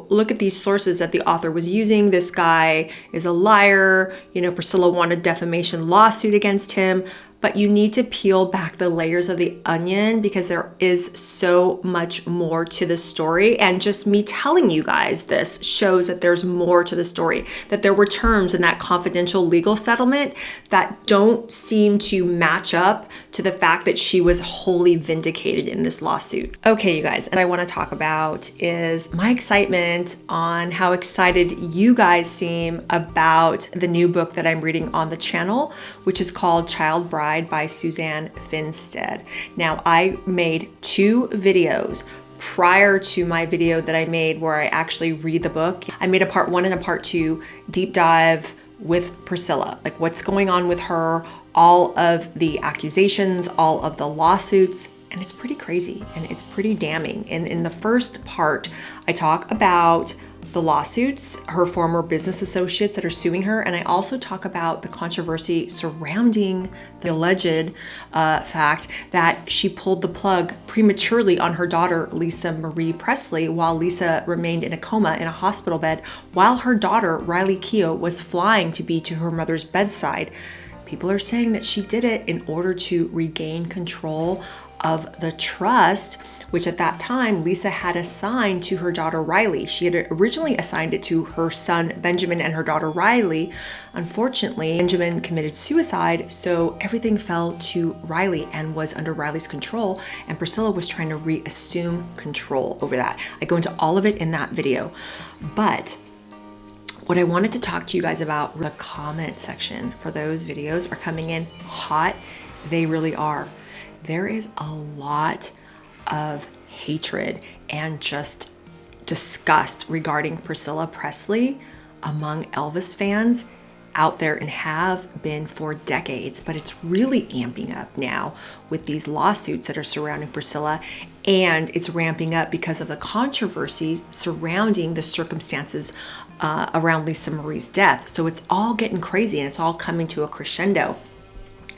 look at these sources that the author was using. This guy is a liar. Priscilla won a defamation lawsuit against him. But you need to peel back the layers of the onion because there is so much more to the story. And just me telling you guys this shows that there's more to the story, that there were terms in that confidential legal settlement that don't seem to match up to the fact that she was wholly vindicated in this lawsuit. Okay, you guys, and I want to talk about is my excitement on how excited you guys seem about the new book that I'm reading on the channel, which is called Child Bride by Suzanne Finstad. Now, I made 2 videos prior to my video that I made where I actually read the book. I made a part 1 and a part 2 deep dive with Priscilla, like what's going on with her, all of the accusations, all of the lawsuits, and it's pretty crazy and it's pretty damning. And in the first part, I talk about the lawsuits, her former business associates that are suing her, and I also talk about the controversy surrounding the alleged fact that she pulled the plug prematurely on her daughter, Lisa Marie Presley, while Lisa remained in a coma in a hospital bed, while her daughter, Riley Keough, was flying to be to her mother's bedside. People are saying that she did it in order to regain control of the trust, which at that time Lisa had assigned to her daughter Riley. She had originally assigned it to her son Benjamin and her daughter Riley. Unfortunately, Benjamin committed suicide, so everything fell to Riley and was under Riley's control, and Priscilla was trying to reassume control over that. I go into all of it in that video. But what I wanted to talk to you guys about, the comment section for those videos are coming in hot. They really are. There is a lot of hatred and just disgust regarding Priscilla Presley among Elvis fans out there and have been for decades, but it's really amping up now with these lawsuits that are surrounding Priscilla, and it's ramping up because of the controversy surrounding the circumstances around Lisa Marie's death. So it's all getting crazy and it's all coming to a crescendo.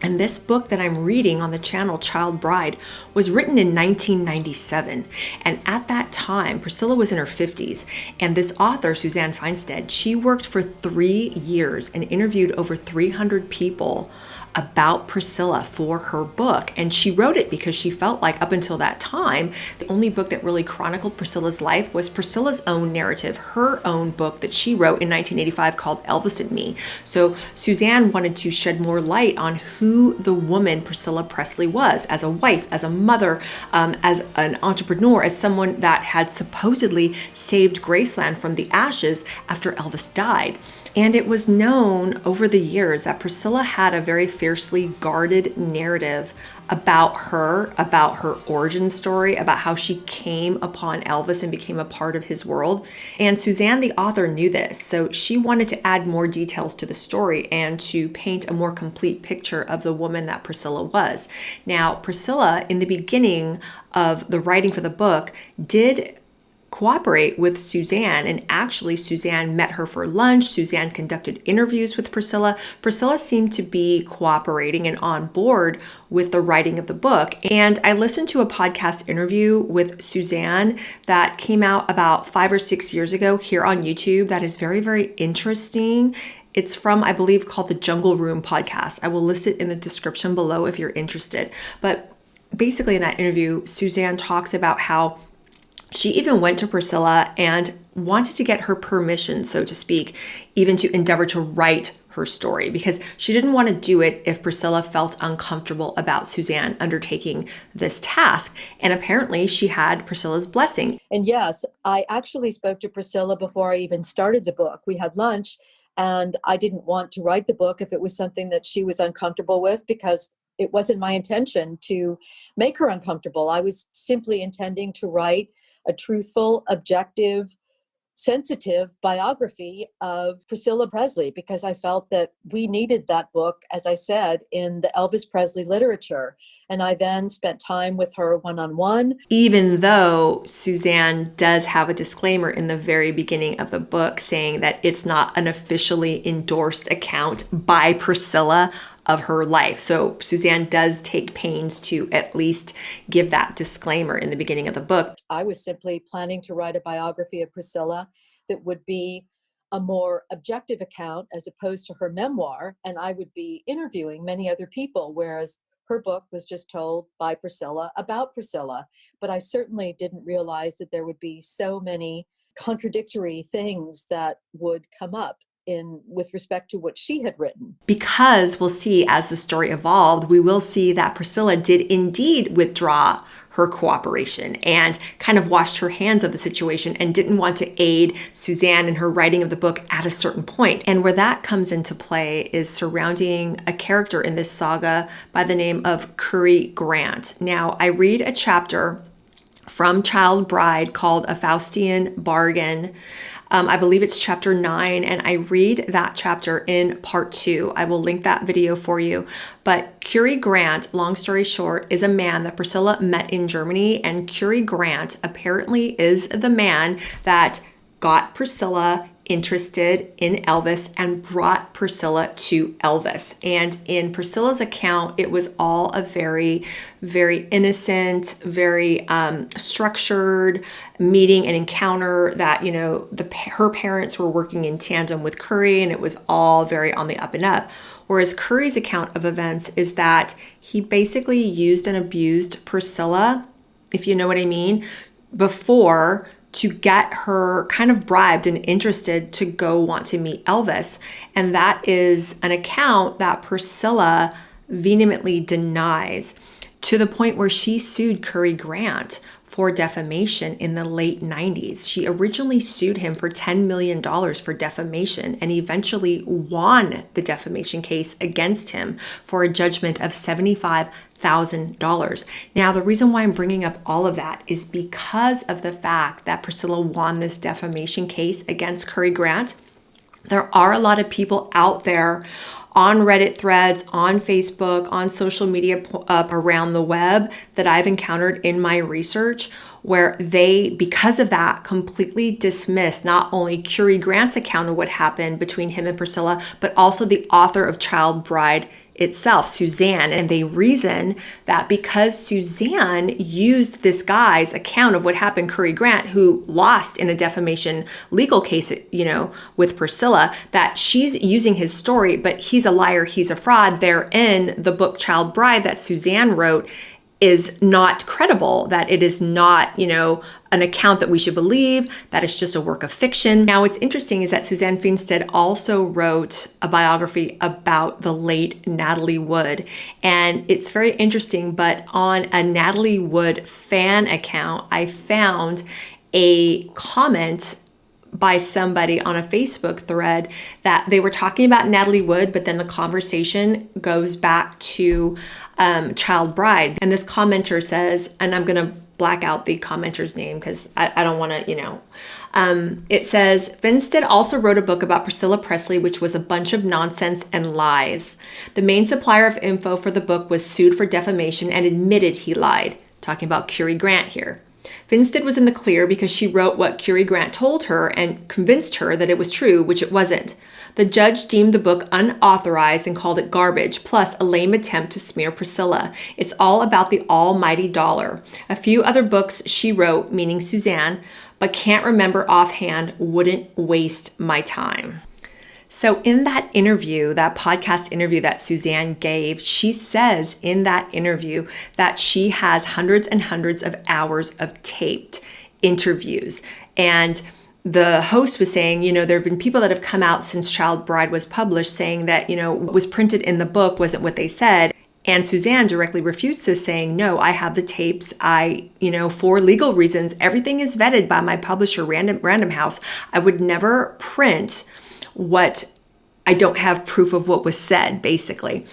And this book that I'm reading on the channel, Child Bride, was written in 1997. And at that time, Priscilla was in her 50s. And this author, Suzanne Finstad, she worked for 3 years and interviewed over 300 people about Priscilla for her book. And she wrote it because she felt like up until that time, the only book that really chronicled Priscilla's life was Priscilla's own narrative, her own book that she wrote in 1985 called Elvis and Me. So Suzanne wanted to shed more light on who the woman Priscilla Presley was as a wife, as a mother, as an entrepreneur, as someone that had supposedly saved Graceland from the ashes after Elvis died. And it was known over the years that Priscilla had a very fiercely guarded narrative about her origin story, about how she came upon Elvis and became a part of his world. And Suzanne, the author, knew this. So she wanted to add more details to the story and to paint a more complete picture of the woman that Priscilla was. Now, Priscilla, in the beginning of the writing for the book, did cooperate with Suzanne, and actually Suzanne met her for lunch. Suzanne conducted interviews with Priscilla. Priscilla seemed to be cooperating and on board with the writing of the book. And I listened to a podcast interview with Suzanne that came out about 5 or 6 years ago here on YouTube that is very, very interesting. It's from, I believe, called the Jungle Room podcast. I will list it in the description below if you're interested. But basically in that interview, Suzanne talks about how she even went to Priscilla and wanted to get her permission, so to speak, even to endeavor to write her story, because she didn't want to do it if Priscilla felt uncomfortable about Suzanne undertaking this task. And apparently she had Priscilla's blessing. And yes, I actually spoke to Priscilla before I even started the book. We had lunch, and I didn't want to write the book if it was something that she was uncomfortable with, because it wasn't my intention to make her uncomfortable. I was simply intending to write a truthful, objective, sensitive biography of Priscilla Presley, because I felt that we needed that book, as I said, in the Elvis Presley literature. And I then spent time with her one-on-one. Even though Suzanne does have a disclaimer in the very beginning of the book saying that it's not an officially endorsed account by Priscilla of her life. So Suzanne does take pains to at least give that disclaimer in the beginning of the book. I was simply planning to write a biography of Priscilla that would be a more objective account as opposed to her memoir. And I would be interviewing many other people, whereas her book was just told by Priscilla about Priscilla. But I certainly didn't realize that there would be so many contradictory things that would come up in with respect to what she had written. Because we'll see as the story evolved, we will see that Priscilla did indeed withdraw her cooperation and kind of washed her hands of the situation and didn't want to aid Suzanne in her writing of the book at a certain point. And where that comes into play is surrounding a character in this saga by the name of Currie Grant. Now, I read a chapter from Child Bride called A Faustian Bargain. I believe it's chapter 9, and I read that chapter in part 2. I will link that video for you. But Currie Grant, long story short, is a man that Priscilla met in Germany, and Currie Grant apparently is the man that got Priscilla interested in Elvis and brought Priscilla to Elvis. And in Priscilla's account, it was all a very, very innocent, very structured meeting and encounter that, you know, her parents were working in tandem with Currie, and it was all very on the up and up. Whereas Currie's account of events is that he basically used and abused Priscilla, if you know what I mean, before to get her kind of bribed and interested to go want to meet Elvis. And that is an account that Priscilla vehemently denies, to the point where she sued Currie Grant for defamation in the late 90s. She originally sued him for $10 million for defamation and eventually won the defamation case against him for a judgment of $75,000. Now, the reason why I'm bringing up all of that is because of the fact that Priscilla won this defamation case against Currie Grant. There are a lot of people out there on Reddit threads, on Facebook, on social media around the web that I've encountered in my research, where they, because of that, completely dismiss not only Currie Grant's account of what happened between him and Priscilla, but also the author of Child Bride itself, Suzanne. And they reason that because Suzanne used this guy's account of what happened, Currie Grant, who lost in a defamation legal case, you know, with Priscilla, that she's using his story, but he's a liar, he's a fraud. Therein, the book Child Bride that Suzanne wrote is not credible, that it is not, you know, an account that we should believe, that it's just a work of fiction. Now, what's interesting is that Suzanne Finstad also wrote a biography about the late Natalie Wood. And it's very interesting, but on a Natalie Wood fan account, I found a comment by somebody on a Facebook thread that they were talking about Natalie Wood, but then the conversation goes back to Child Bride. And this commenter says, and I'm going to black out the commenter's name because I don't want to, you know. It says, Finstad also wrote a book about Priscilla Presley, which was a bunch of nonsense and lies. The main supplier of info for the book was sued for defamation and admitted he lied. Talking about Currie Grant here. Finstad was in the clear because she wrote what Currie Grant told her and convinced her that it was true, which it wasn't. The judge deemed the book unauthorized and called it garbage, plus a lame attempt to smear Priscilla. It's all about the almighty dollar. A few other books she wrote, meaning Suzanne, but can't remember offhand, wouldn't waste my time. So in that interview, that podcast interview that Suzanne gave, she says in that interview that she has hundreds and hundreds of hours of taped interviews. And the host was saying, you know, there have been people that have come out since Child Bride was published saying that, you know, what was printed in the book wasn't what they said. And Suzanne directly refused this, saying, no, I have the tapes. For legal reasons, everything is vetted by my publisher, Random House. I would never print what I don't have proof of what was said, basically.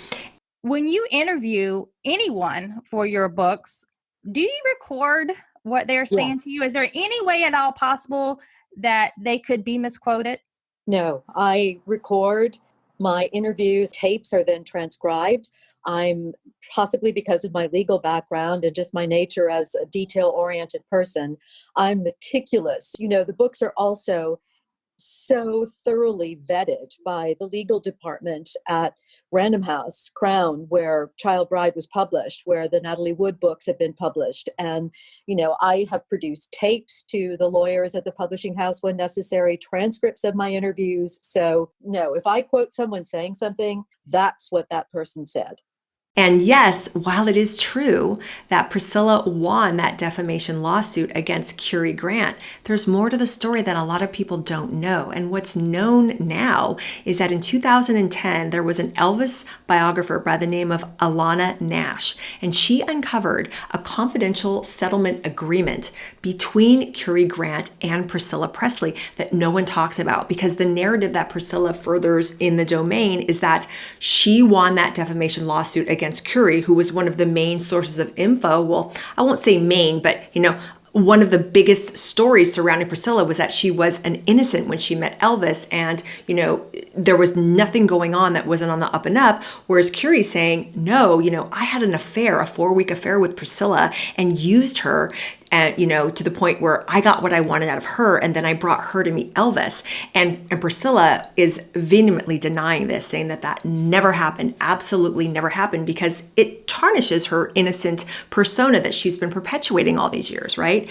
When you interview anyone for your books, do you record what they're saying to you? Is there any way at all possible that they could be misquoted? No, I record my interviews. Tapes are then transcribed. I'm possibly because of my legal background and just my nature as a detail-oriented person, I'm meticulous. You know, the books are also so thoroughly vetted by the legal department at Random House, Crown, where Child Bride was published, where the Natalie Wood books have been published. And, I have produced tapes to the lawyers at the publishing house when necessary, transcripts of my interviews. So, no, if I quote someone saying something, that's what that person said. And yes, while it is true that Priscilla won that defamation lawsuit against Currie Grant, there's more to the story that a lot of people don't know. And what's known now is that in 2010, there was an Elvis biographer by the name of Alana Nash, and she uncovered a confidential settlement agreement between Currie Grant and Priscilla Presley that no one talks about, because the narrative that Priscilla furthers in the domain is that she won that defamation lawsuit against Currie, who was one of the main sources of info. Well, I won't say main, but one of the biggest stories surrounding Priscilla was that she was an innocent when she met Elvis, and there was nothing going on that wasn't on the up and up, whereas Currie's saying, no, I had an affair, a 4-week affair with Priscilla, and used her and to the point where I got what I wanted out of her, and then I brought her to meet Elvis. And Priscilla is vehemently denying this, saying that never happened, absolutely never happened, because it tarnishes her innocent persona that she's been perpetuating all these years, right?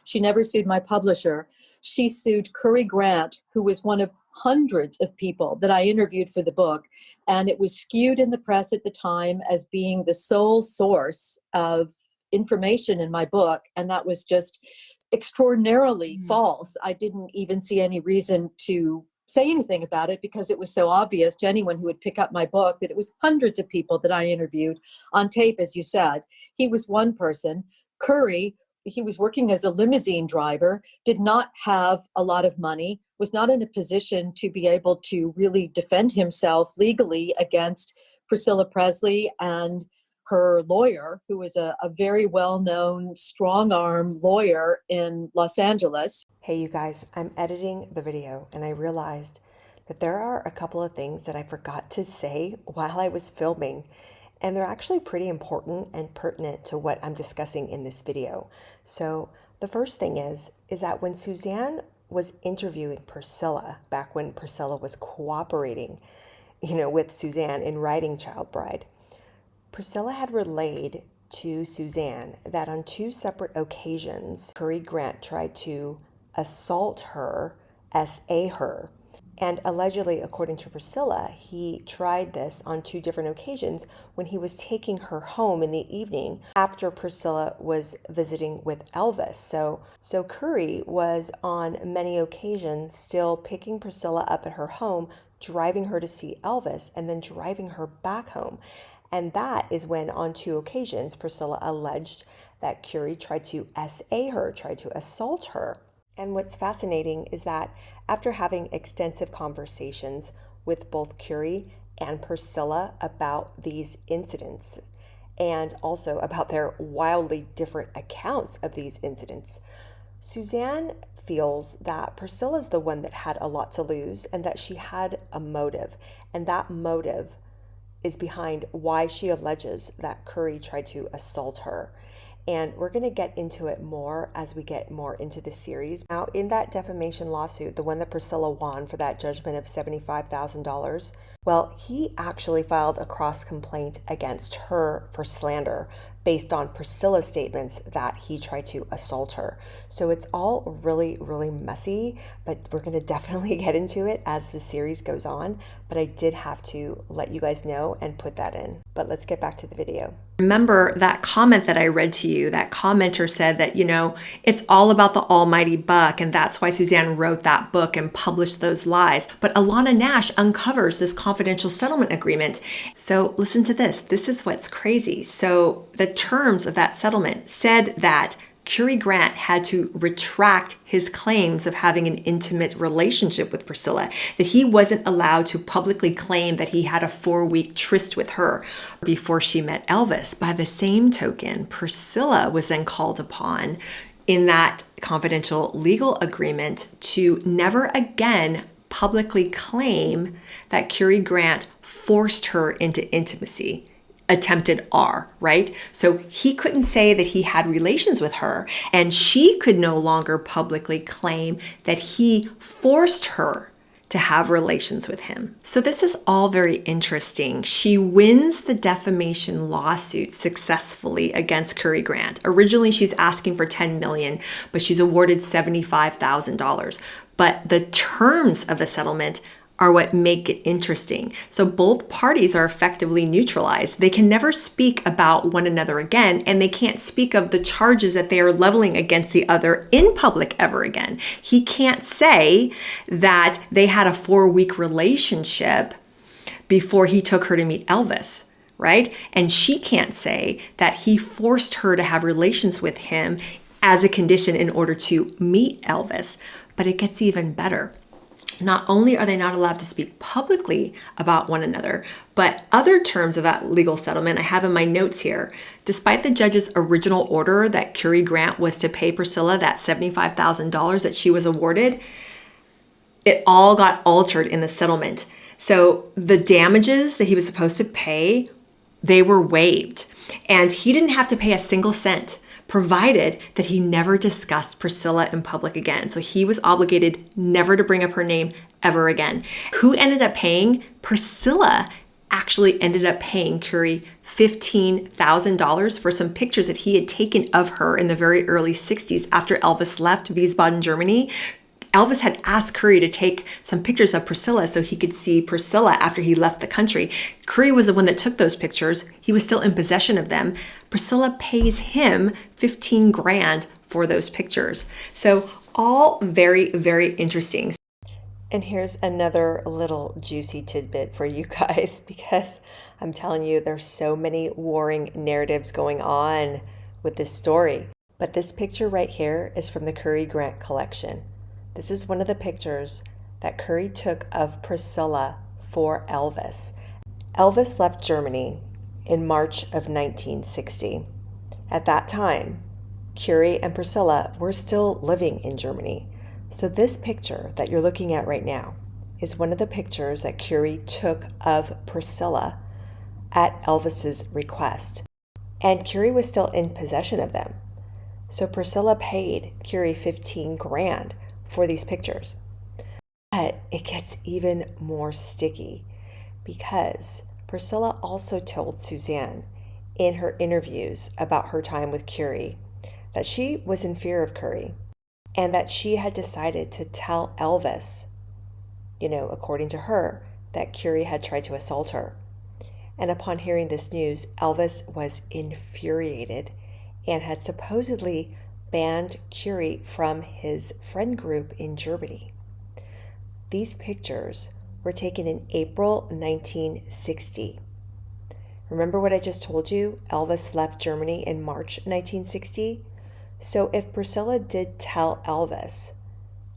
She never sued my publisher. She sued Currie Grant, who was one of hundreds of people that I interviewed for the book. And it was skewed in the press at the time as being the sole source of information in my book. And that was just extraordinarily false. I didn't even see any reason to say anything about it because it was so obvious to anyone who would pick up my book that it was hundreds of people that I interviewed on tape, as you said. He was one person. Currie, he was working as a limousine driver, did not have a lot of money, was not in a position to be able to really defend himself legally against Priscilla Presley and her lawyer, who was a very well-known, strong-arm lawyer in Los Angeles. Hey, you guys, I'm editing the video and I realized that there are a couple of things that I forgot to say while I was filming. And they're actually pretty important and pertinent to what I'm discussing in this video. So the first thing is that when Suzanne was interviewing Priscilla, back when Priscilla was cooperating, with Suzanne in writing Child Bride, Priscilla had relayed to Suzanne that on 2 separate occasions, Currie Grant tried to assault her, SA her. And allegedly, according to Priscilla, he tried this on 2 different occasions when he was taking her home in the evening after Priscilla was visiting with Elvis. So Currie was on many occasions still picking Priscilla up at her home, driving her to see Elvis, and then driving her back home. And that is when, on 2 occasions, Priscilla alleged that Currie tried to SA her, tried to assault her. And what's fascinating is that after having extensive conversations with both Currie and Priscilla about these incidents, and also about their wildly different accounts of these incidents, Suzanne feels that Priscilla's the one that had a lot to lose and that she had a motive. And that motive is behind why she alleges that Currie tried to assault her. And we're going to get into it more as we get more into the series. Now, in that defamation lawsuit, the one that Priscilla won for that judgment of $75,000, well, he actually filed a cross complaint against her for slander based on Priscilla's statements that he tried to assault her. So it's all really, really messy, but we're going to definitely get into it as the series goes on. But I did have to let you guys know and put that in. But let's get back to the video. Remember that comment that I read to you, that commenter said that, it's all about the almighty buck, and that's why Suzanne wrote that book and published those lies. But Alana Nash uncovers this confidential settlement agreement. So listen to this. This is what's crazy. So the terms of that settlement said that Currie Grant had to retract his claims of having an intimate relationship with Priscilla, that he wasn't allowed to publicly claim that he had a 4-week tryst with her before she met Elvis. By the same token, Priscilla was then called upon in that confidential legal agreement to never again publicly claim that Currie Grant forced her into intimacy. attempted are, right? So he couldn't say that he had relations with her, and she could no longer publicly claim that he forced her to have relations with him. So this is all very interesting. She wins the defamation lawsuit successfully against Currie Grant. Originally, she's asking for $10 million, but she's awarded $75,000. But the terms of the settlement are what make it interesting. So both parties are effectively neutralized. They can never speak about one another again, and they can't speak of the charges that they are leveling against the other in public ever again. He can't say that they had a 4-week relationship before he took her to meet Elvis, right? And she can't say that he forced her to have relations with him as a condition in order to meet Elvis. But it gets even better. Not only are they not allowed to speak publicly about one another, but other terms of that legal settlement I have in my notes here. Despite the judge's original order that Currie Grant was to pay Priscilla that $75,000 that she was awarded, it all got altered in the settlement. So the damages that he was supposed to pay, they were waived. And he didn't have to pay a single cent, provided that he never discussed Priscilla in public again. So he was obligated never to bring up her name ever again. Who ended up paying? Priscilla actually ended up paying Currie $15,000 for some pictures that he had taken of her in the very early 60s after Elvis left Wiesbaden, Germany. Elvis had asked Currie to take some pictures of Priscilla so he could see Priscilla after he left the country. Currie was the one that took those pictures. He was still in possession of them. Priscilla pays him 15 grand for those pictures. So all very, very interesting. And here's another little juicy tidbit for you guys, because I'm telling you, there's so many warring narratives going on with this story. But this picture right here is from the Currie Grant collection. This is one of the pictures that Currie took of Priscilla for Elvis. Elvis left Germany in March of 1960. At that time, Currie and Priscilla were still living in Germany. So this picture that you're looking at right now is one of the pictures that Currie took of Priscilla at Elvis's request. And Currie was still in possession of them. So Priscilla paid Currie 15 grand for these pictures. But it gets even more sticky, because Priscilla also told Suzanne in her interviews about her time with Currie that she was in fear of Currie, and that she had decided to tell Elvis, according to her, that Currie had tried to assault her. And upon hearing this news, Elvis was infuriated and had supposedly banned Currie from his friend group in Germany. These pictures were taken in April 1960. Remember what I just told you? Elvis left Germany in March 1960. So if Priscilla did tell Elvis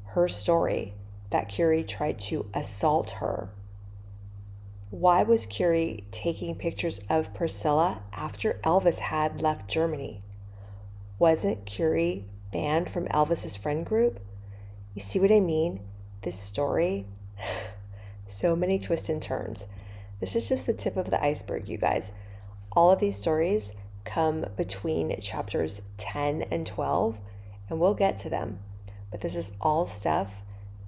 her story that Currie tried to assault her, why was Currie taking pictures of Priscilla after Elvis had left Germany? Wasn't Currie banned from Elvis's friend group? You see what I mean? This story, so many twists and turns. This is just the tip of the iceberg, you guys. All of these stories come between chapters 10 and 12, and we'll get to them. But this is all stuff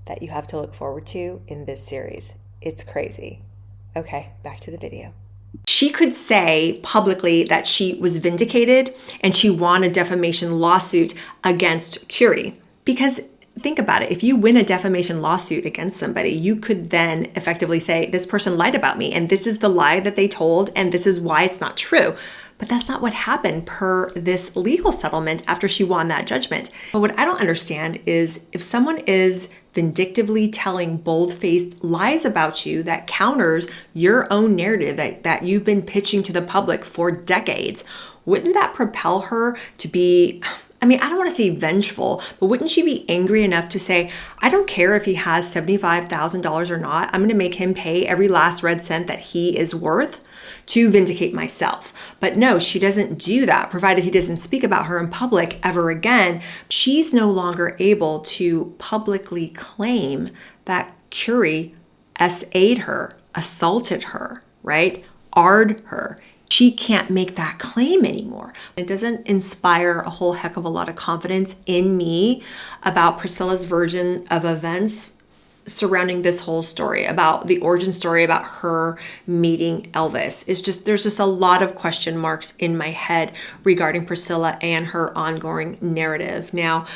that you have to look forward to in this series. It's crazy. Okay, back to the video. She could say publicly that she was vindicated and she won a defamation lawsuit against Currie. Because think about it, if you win a defamation lawsuit against somebody, you could then effectively say, this person lied about me, and this is the lie that they told, and this is why it's not true. But that's not what happened per this legal settlement after she won that judgment. But what I don't understand is if someone is vindictively telling bold-faced lies about you that counters your own narrative that you've been pitching to the public for decades, wouldn't that propel her to be, I don't want to say vengeful, but wouldn't she be angry enough to say, I don't care if he has $75,000 or not, I'm going to make him pay every last red cent that he is worth to vindicate myself. But no, she doesn't do that, provided he doesn't speak about her in public ever again. She's no longer able to publicly claim that Currie SA'd her, assaulted her, right? R'd her. she can't make that claim anymore. It doesn't inspire a whole heck of a lot of confidence in me about Priscilla's version of events surrounding this whole story, about the origin story, about her meeting Elvis. There's just a lot of question marks in my head regarding Priscilla and her ongoing narrative. Now,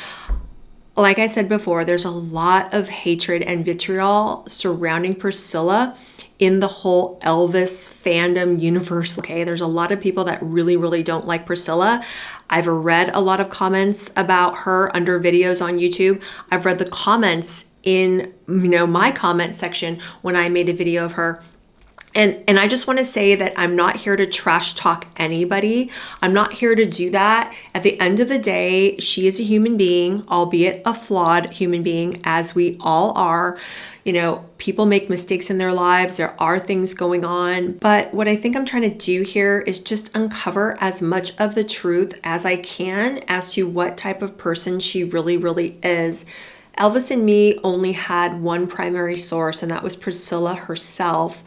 like I said before, there's a lot of hatred and vitriol surrounding Priscilla in the whole Elvis fandom universe. Okay, there's a lot of people that really, really don't like Priscilla. I've read a lot of comments about her under videos on YouTube. I've read the comments in, my comment section when I made a video of her. And I just want to say that I'm not here to trash talk anybody. I'm not here to do that. At the end of the day, she is a human being, albeit a flawed human being, as we all are. People make mistakes in their lives. There are things going on. But what I think I'm trying to do here is just uncover as much of the truth as I can as to what type of person she really, really is. Elvis and me only had one primary source, and that was Priscilla herself.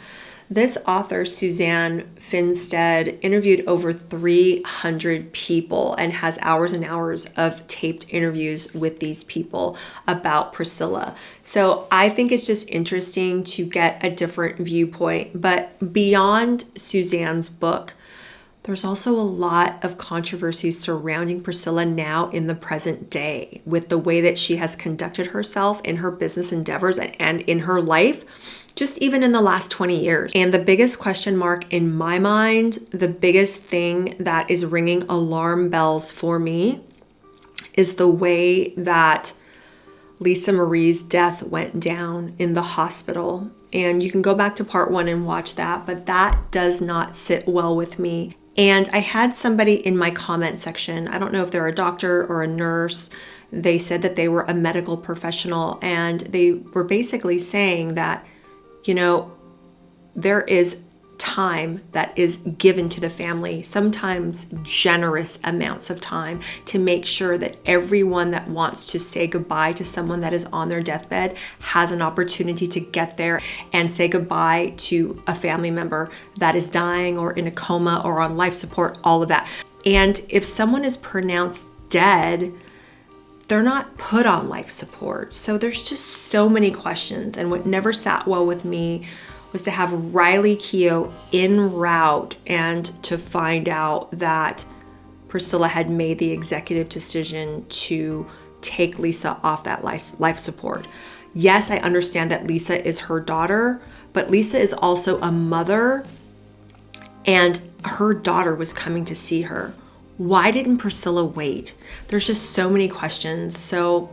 This author, Suzanne Finstad, interviewed over 300 people and has hours and hours of taped interviews with these people about Priscilla. So I think it's just interesting to get a different viewpoint. But beyond Suzanne's book, there's also a lot of controversy surrounding Priscilla now in the present day with the way that she has conducted herself in her business endeavors and in her life, just even in the last 20 years. And the biggest question mark in my mind, the biggest thing that is ringing alarm bells for me is the way that Lisa Marie's death went down in the hospital. And you can go back to part 1 and watch that, but that does not sit well with me. And I had somebody in my comment section, I don't know if they're a doctor or a nurse, they said that they were a medical professional, and they were basically saying that, there is time that is given to the family, sometimes generous amounts of time, to make sure that everyone that wants to say goodbye to someone that is on their deathbed has an opportunity to get there and say goodbye to a family member that is dying or in a coma or on life support, all of that. And if someone is pronounced dead, they're not put on life support. So there's just so many questions. And what never sat well with me was to have Riley Keough en route and to find out that Priscilla had made the executive decision to take Lisa off that life support. Yes, I understand that Lisa is her daughter, but Lisa is also a mother, and her daughter was coming to see her. Why didn't Priscilla wait? There's just so many questions. So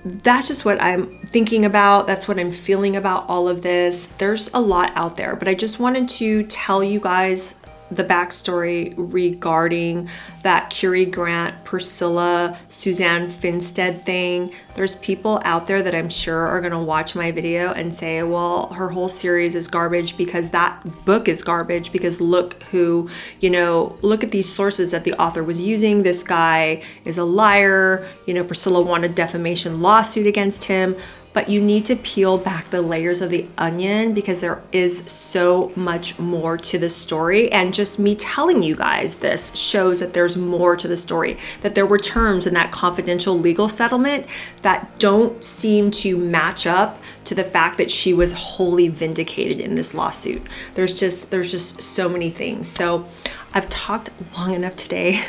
that's just what I'm thinking about. That's what I'm feeling about all of this. There's a lot out there, but I just wanted to tell you guys the backstory regarding that Currie Grant, Priscilla, Suzanne Finstad thing. There's people out there that I'm sure are going to watch my video and say, well, her whole series is garbage because that book is garbage, because look at these sources that the author was using. This guy is a liar. Priscilla won a defamation lawsuit against him. But you need to peel back the layers of the onion because there is so much more to the story. And just me telling you guys this shows that there's more to the story, that there were terms in that confidential legal settlement that don't seem to match up to the fact that she was wholly vindicated in this lawsuit. There's just so many things. So I've talked long enough today.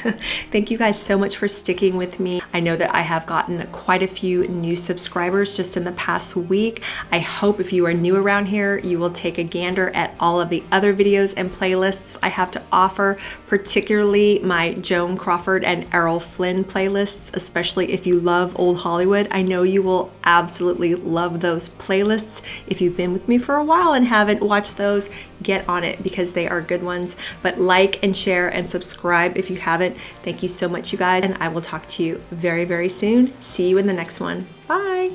Thank you guys so much for sticking with me. I know that I have gotten quite a few new subscribers just in the past week. I hope if you are new around here, you will take a gander at all of the other videos and playlists I have to offer, particularly my Joan Crawford and Errol Flynn playlists, especially if you love old Hollywood. I know you will absolutely love those playlists. If you've been with me for a while and haven't watched those, get on it because they are good ones. But like and share and subscribe if you haven't. Thank you so much, you guys, and I will talk to you very, very soon. See you in the next one. Bye.